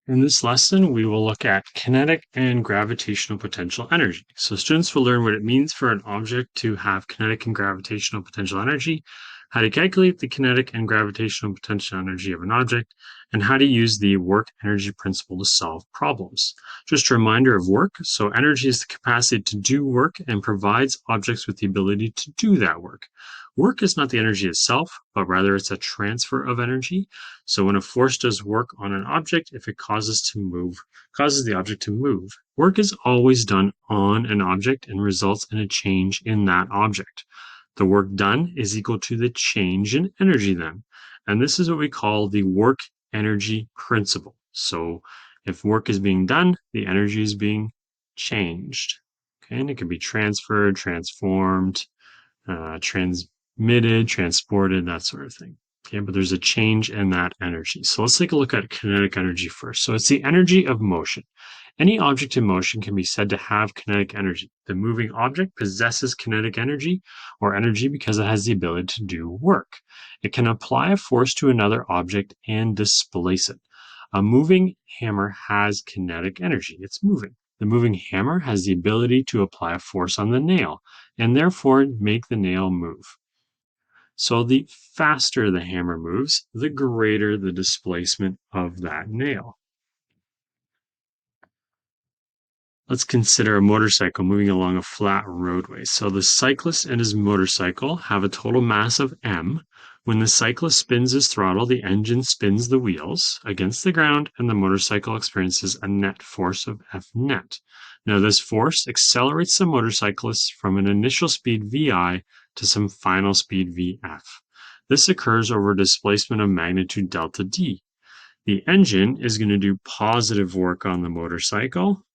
In this lesson, we will look at kinetic and gravitational potential energy. So students will learn what it means for an object to have kinetic and gravitational potential energy, how to calculate the kinetic and gravitational potential energy of an object, and how to use the work-energy principle to solve problems. Just a reminder of work. So energy is the capacity to do work and provides objects with the ability to do that work. Work is not the energy itself, but rather it's a transfer of energy. So when a force does work on an object, if it causes the object to move. Work is always done on an object and results in a change in that object. The work done is equal to the change in energy then. And this is what we call the work energy principle. So if work is being done, the energy is being changed. Okay, and it can be transferred, transformed, transmitted, transported, that sort of thing. Okay, but there's a change in that energy. So let's take a look at kinetic energy first. So it's the energy of motion. Any object in motion can be said to have kinetic energy. The moving object possesses kinetic energy or energy because it has the ability to do work. It can apply a force to another object and displace it. A moving hammer has kinetic energy. It's moving. The moving hammer has the ability to apply a force on the nail and therefore make the nail move. So the faster the hammer moves, the greater the displacement of that nail. Let's consider a motorcycle moving along a flat roadway. So the cyclist and his motorcycle have a total mass of m. When the cyclist spins his throttle, the engine spins the wheels against the ground and the motorcycle experiences a net force of F net. Now this force accelerates the motorcyclist from an initial speed VI to some final speed VF. This occurs over a displacement of magnitude delta D. The engine is going to do positive work on the motorcycle,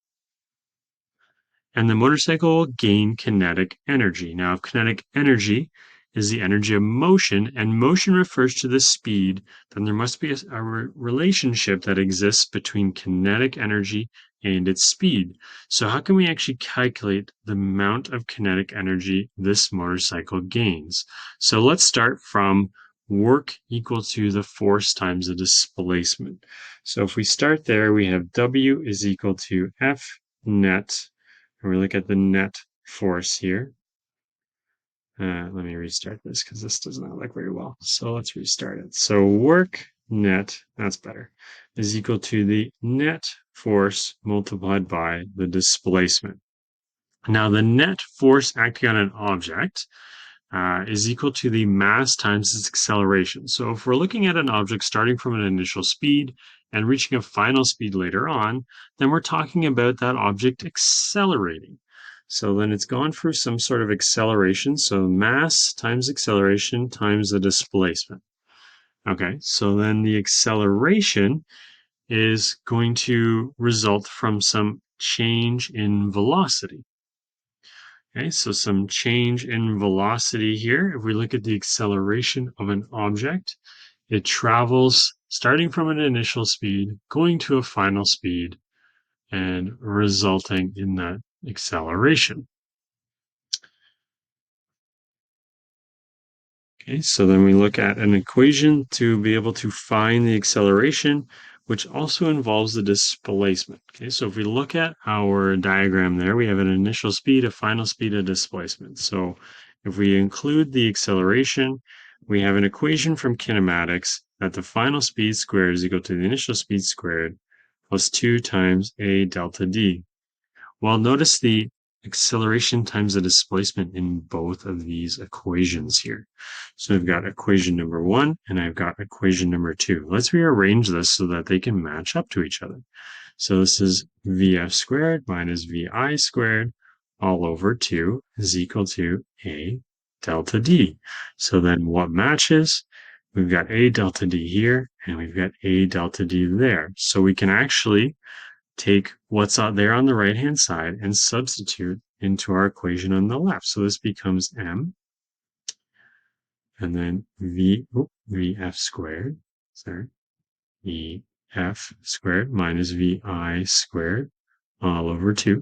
and the motorcycle will gain kinetic energy. Now, if kinetic energy is the energy of motion, and motion refers to the speed, then there must be a relationship that exists between kinetic energy and its speed. So how can we actually calculate the amount of kinetic energy this motorcycle gains? So let's start from work equal to the force times the displacement. So if we start there, we have W is equal to F net, and we look at the net force here. Let me restart this because this does not look very well. So let's restart it. So work net, that's better, is equal to the net force multiplied by the displacement. Now the net force acting on an object is equal to the mass times its acceleration. So if we're looking at an object starting from an initial speed and reaching a final speed later on, then we're talking about that object accelerating. So then it's gone through some sort of acceleration. So mass times acceleration times the displacement. Okay, so then the acceleration is going to result from some change in velocity. Okay, so some change in velocity here. If we look at the acceleration of an object, it travels starting from an initial speed, going to a final speed, and resulting in that acceleration. Okay, so then we look at an equation to be able to find the acceleration, which also involves the displacement. Okay, so if we look at our diagram there, we have an initial speed, a final speed, a displacement. So if we include the acceleration, we have an equation from kinematics that the final speed squared is equal to the initial speed squared plus 2 times a delta d. Well, notice the acceleration times the displacement in both of these equations here. So I've got equation number 1 and I've got equation number 2. Let's rearrange this so that they can match up to each other. So this is Vf squared minus Vi squared all over 2 is equal to a delta D. So then what matches? We've got a delta D here and we've got a delta D there. So we can actually take what's out there on the right-hand side and substitute into our equation on the left. So this becomes m, and then Vf squared, Vf squared minus Vi squared all over 2.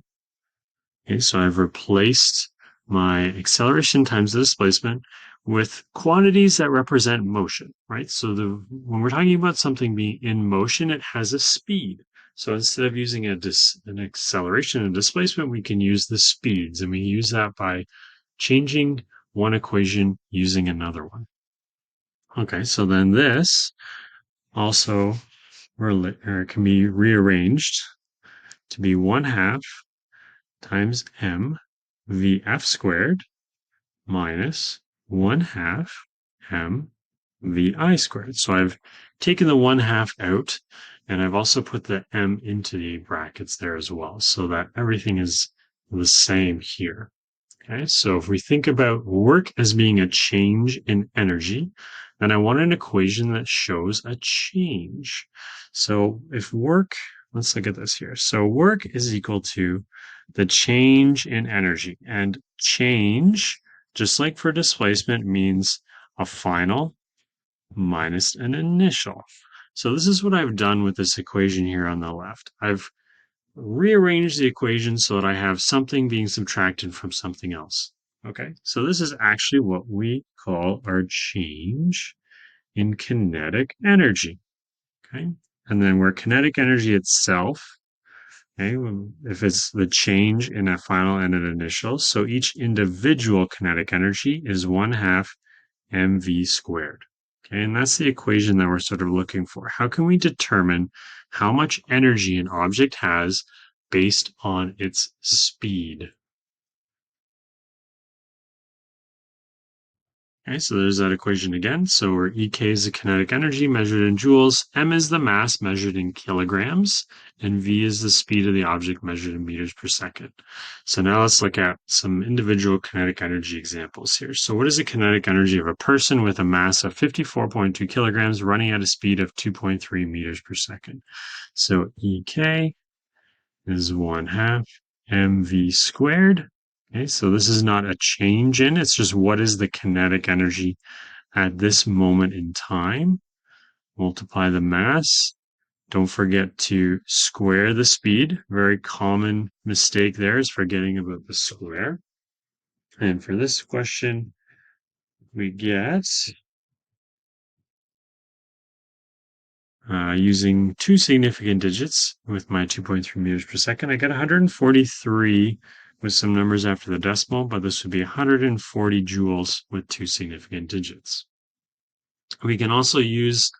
Okay, so I've replaced my acceleration times the displacement with quantities that represent motion, right? So when we're talking about something being in motion, it has a speed. So instead of using an acceleration and displacement, we can use the speeds, and we use that by changing one equation using another one. Okay, so then this also can be rearranged to be 1/2 times m vf squared minus 1/2 m vi squared. So I've taken the 1/2 out, and I've also put the m into the brackets there as well, so that everything is the same here. Okay, so if we think about work as being a change in energy, then I want an equation that shows a change. So if work, let's look at this here. So work is equal to the change in energy, and change, just like for displacement, means a final minus an initial. So this is what I've done with this equation here on the left. I've rearrange the equation so that I have something being subtracted from something else. Okay, so this is actually what we call our change in kinetic energy. Okay, and then where kinetic energy itself, okay, if it's the change in a final and an initial, so each individual kinetic energy is 1/2 mv squared. Okay, and that's the equation that we're sort of looking for. How can we determine how much energy an object has based on its speed? Okay, so there's that equation again. So where EK is the kinetic energy measured in joules, M is the mass measured in kilograms, and V is the speed of the object measured in meters per second. So now let's look at some individual kinetic energy examples here. So what is the kinetic energy of a person with a mass of 54.2 kilograms running at a speed of 2.3 meters per second? So EK is 1/2 mv squared. Okay, so this is not a change in, it's just what is the kinetic energy at this moment in time. Multiply the mass. Don't forget to square the speed. Very common mistake there is forgetting about the square. And for this question, we get, using two significant digits with my 2.3 meters per second, I get 143 with some numbers after the decimal, but this would be 140 joules with two significant digits. We can also use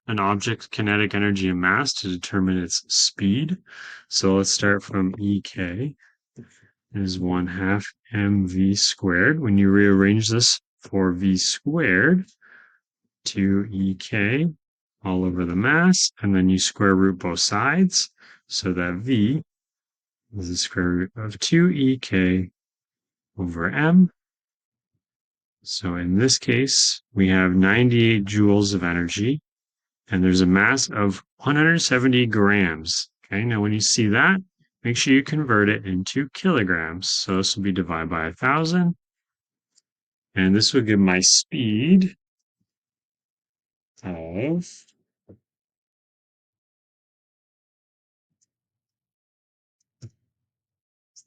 an object's kinetic energy and mass to determine its speed. So let's start from EK is 1/2 mv squared. When you rearrange this for v squared, 2EK all over the mass, and then you square root both sides, so that V is the square root of 2EK over M. So in this case, we have 98 joules of energy, and there's a mass of 170 grams. Okay, now when you see that, make sure you convert it into kilograms. So this will be divided by 1,000, and this will give my speed of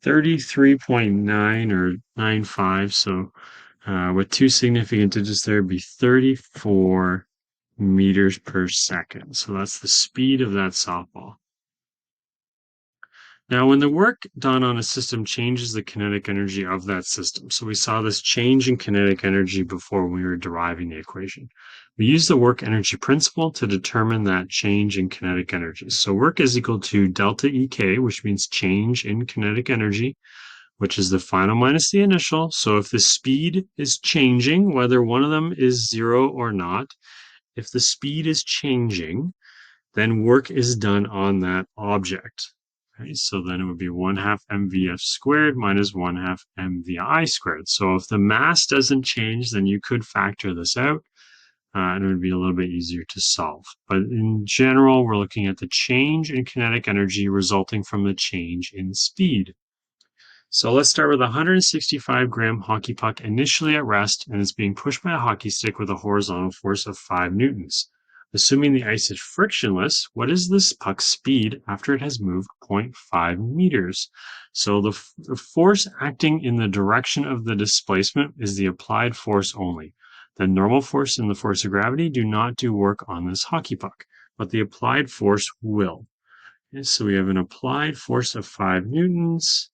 33.9 or 95. So with two significant digits there, it'd be 34 meters per second. So that's the speed of that softball. Now, when the work done on a system changes the kinetic energy of that system, so we saw this change in kinetic energy before when we were deriving the equation. We use the work energy principle to determine that change in kinetic energy. So work is equal to delta EK, which means change in kinetic energy, which is the final minus the initial. So if the speed is changing, whether one of them is 0 or not, if the speed is changing, then work is done on that object. Okay, so then it would be 1/2 mvf squared minus 1/2 mvi squared. So if the mass doesn't change, then you could factor this out, and it would be a little bit easier to solve. But in general, we're looking at the change in kinetic energy resulting from the change in speed. So let's start with a 165-gram hockey puck initially at rest, and it's being pushed by a hockey stick with a horizontal force of 5 newtons. Assuming the ice is frictionless, what is this puck's speed after it has moved 0.5 meters? So the force acting in the direction of the displacement is the applied force only. The normal force and the force of gravity do not do work on this hockey puck, but the applied force will. Okay, so we have an applied force of 5 newtons.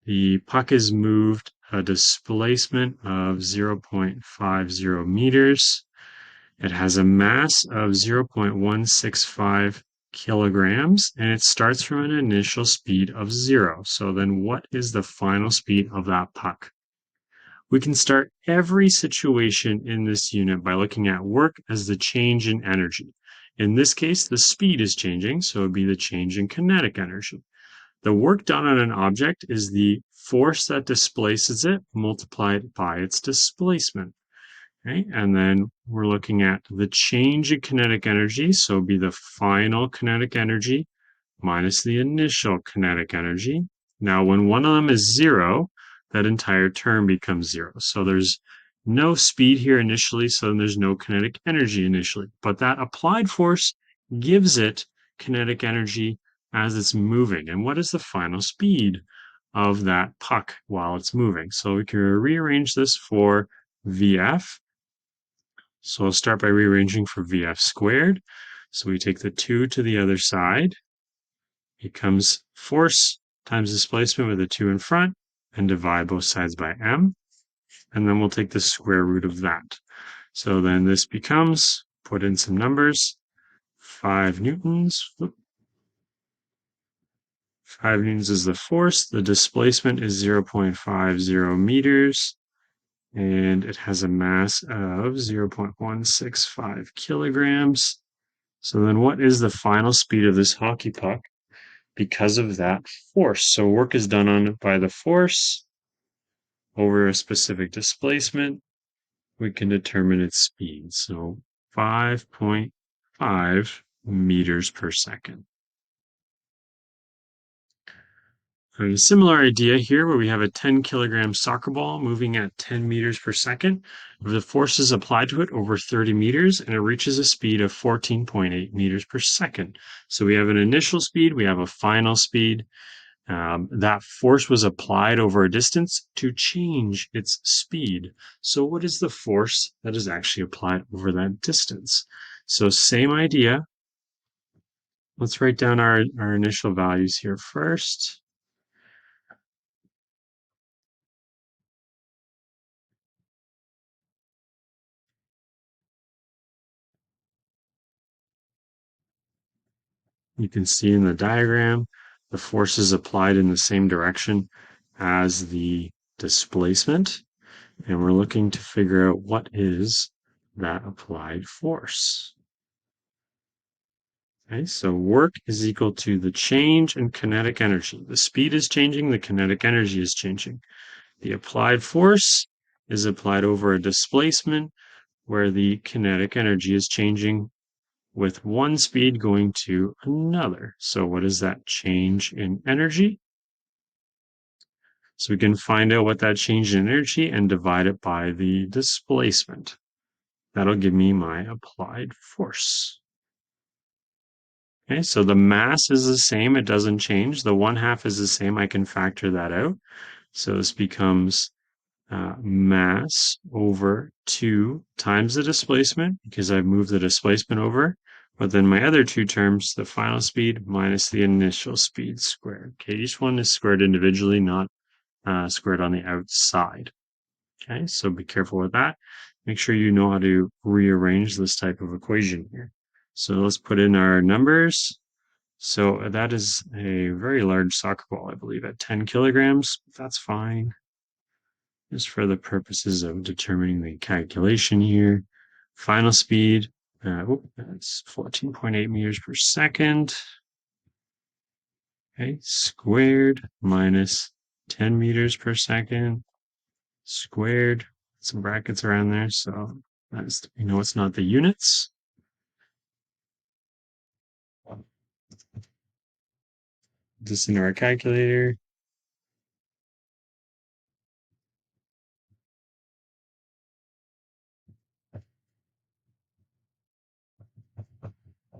The puck is moved a displacement of 0.50 meters. It has a mass of 0.165 kilograms, and it starts from an initial speed of 0. So then what is the final speed of that puck? We can start every situation in this unit by looking at work as the change in energy. In this case, the speed is changing, so it would be the change in kinetic energy. The work done on an object is the force that displaces it multiplied by its displacement. Okay, and then we're looking at the change in kinetic energy, so it'd be the final kinetic energy minus the initial kinetic energy. Now, when one of them is 0, that entire term becomes 0. So there's no speed here initially, so then there's no kinetic energy initially. But that applied force gives it kinetic energy as it's moving. And what is the final speed of that puck while it's moving? So we can rearrange this for Vf. So I'll start by rearranging for Vf squared. So we take the 2 to the other side. Becomes force times displacement with a 2 in front and divide both sides by m. And then we'll take the square root of that. So then this becomes, put in some numbers, 5 newtons. 5 newtons is the force. The displacement is 0.50 meters. And it has a mass of 0.165 kilograms. So then what is the final speed of this hockey puck because of that force? So work is done on it by the force over a specific displacement. We can determine its speed. So 5.5 meters per second. A similar idea here where we have a 10 kilogram soccer ball moving at 10 meters per second. The force is applied to it over 30 meters and it reaches a speed of 14.8 meters per second. So we have an initial speed, we have a final speed. That force was applied over a distance to change its speed. So what is the force that is actually applied over that distance? So same idea. Let's write down our initial values here first. You can see in the diagram, the force is applied in the same direction as the displacement. And we're looking to figure out what is that applied force. Okay, so work is equal to the change in kinetic energy. The speed is changing, the kinetic energy is changing. The applied force is applied over a displacement where the kinetic energy is changing with one speed going to another. So what is that change in energy? So we can find out what that change in energy and divide it by the displacement. That'll give me my applied force. Okay, so the mass is the same. It doesn't change. The 1/2 is the same. I can factor that out. So this becomes mass over 2 times the displacement because I've moved the displacement over. But then my other two terms, the final speed minus the initial speed squared. Okay, each one is squared individually, not squared on the outside. Okay, so be careful with that. Make sure you know how to rearrange this type of equation here. So let's put in our numbers. So that is a very large soccer ball, I believe, at 10 kilograms. That's fine. Just for the purposes of determining the calculation here. Final speed, that's 14.8 meters per second. Okay, squared minus 10 meters per second squared. Some brackets around there, so that's, it's not the units. Just into our calculator.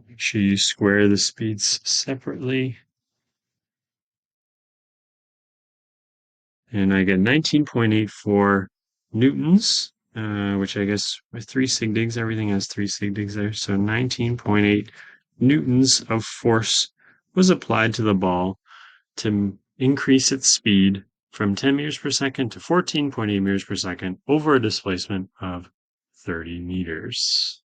Make sure you square the speeds separately. And I get 19.84 newtons which I guess with 3 sig digs, everything has 3 sig digs there. So 19.8 newtons of force was applied to the ball to increase its speed from 10 meters per second to 14.8 meters per second over a displacement of 30 meters.